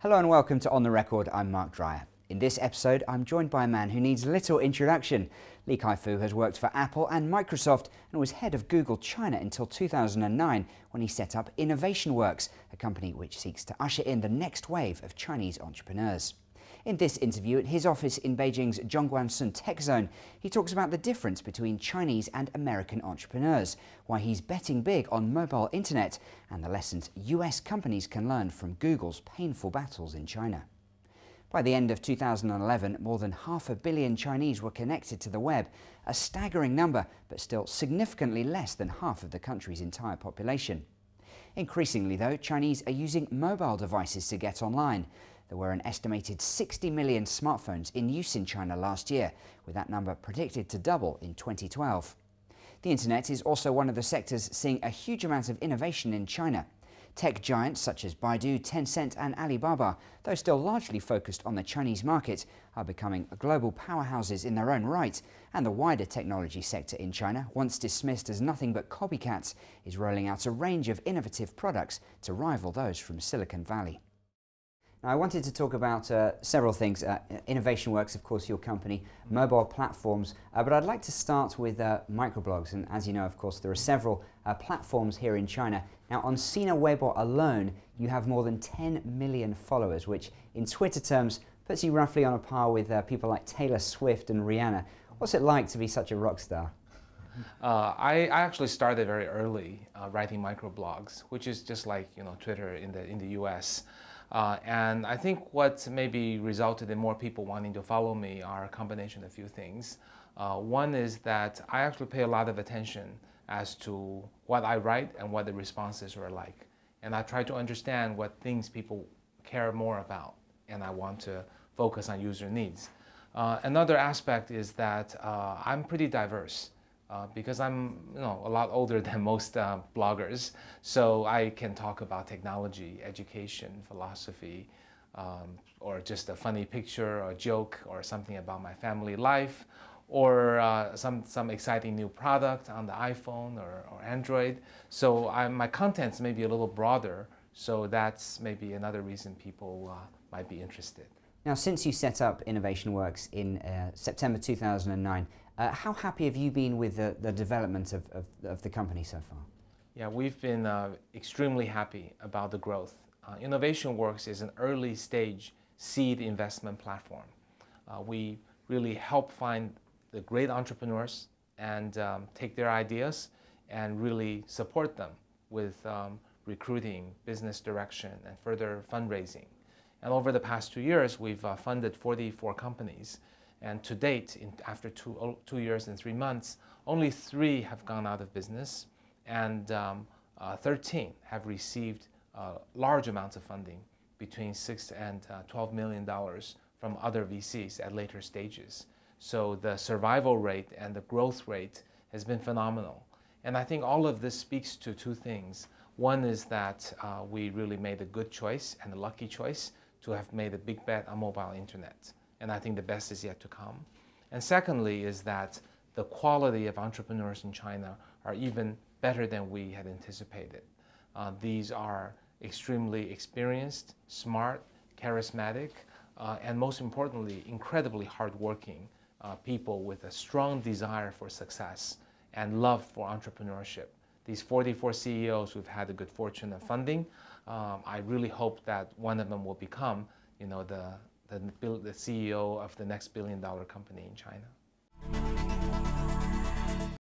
Hello and welcome to On the Record. I'm Mark Dreyer. In this episode, I'm joined by a man who needs little introduction. Kaifu has worked for Apple and Microsoft and was head of Google China until 2009 when he set up Innovation Works, a company which seeks to usher in the next wave of Chinese entrepreneurs. In this interview at his office in Beijing's Zhongguancun Tech Zone, he talks about the difference between Chinese and American entrepreneurs, why he's betting big on mobile internet, and the lessons US companies can learn from Google's painful battles in China. By the end of 2011, more than 500 million Chinese were connected to the web, a staggering number, but still significantly less than half of the country's entire population. Increasingly, though, Chinese are using mobile devices to get online. There were an estimated 60 million smartphones in use in China last year, with that number predicted to double in 2012. The internet is also one of the sectors seeing a huge amount of innovation in China. Tech giants such as Baidu, Tencent and Alibaba, though still largely focused on the Chinese market, are becoming global powerhouses in their own right, and the wider technology sector in China, once dismissed as nothing but copycats, is rolling out a range of innovative products to rival those from Silicon Valley. Now, I wanted to talk about several things. Innovation Works, of course, your company, mobile platforms, but I'd like to start with microblogs. And as you know, of course, there are several platforms here in China. Now, on Sina Weibo alone, you have more than 10 million followers, which in Twitter terms puts you roughly on a par with people like Taylor Swift and Rihanna. What's it like to be such a rock star? I actually started very early writing microblogs, which is just like Twitter in the US. And I think what maybe resulted in more people wanting to follow me are a combination of a few things. One is that I actually pay a lot of attention as to what I write and what the responses are like. And I try to understand what things people care more about, and I want to focus on user needs. Another aspect is that I'm pretty diverse. Because I'm a lot older than most bloggers, so I can talk about technology, education, philosophy, or just a funny picture or joke or something about my family life, or some exciting new product on the iPhone or Android. So my content's maybe a little broader, so that's maybe another reason people might be interested. Now, since you set up Innovation Works in September 2009, how happy have you been with the development of the company so far? Yeah, we've been extremely happy about the growth. Innovation Works is an early stage seed investment platform. We really help find the great entrepreneurs and take their ideas and really support them with recruiting, business direction, and further fundraising. And over the past 2 years, we've funded 44 companies. And to date, after 2 years and 3 months, only 3 have gone out of business, and 13 have received large amounts of funding, between $6 and $12 million from other VCs at later stages. So the survival rate and the growth rate has been phenomenal. And I think all of this speaks to 2 things. One is that we really made a good choice and a lucky choice to have made a big bet on mobile internet. And I think the best is yet to come. And secondly is that the quality of entrepreneurs in China are even better than we had anticipated. These are extremely experienced, smart, charismatic, and most importantly, incredibly hardworking people with a strong desire for success and love for entrepreneurship. These 44 CEOs who've had the good fortune of funding, I really hope that one of them will become, the CEO of the next billion-dollar company in China.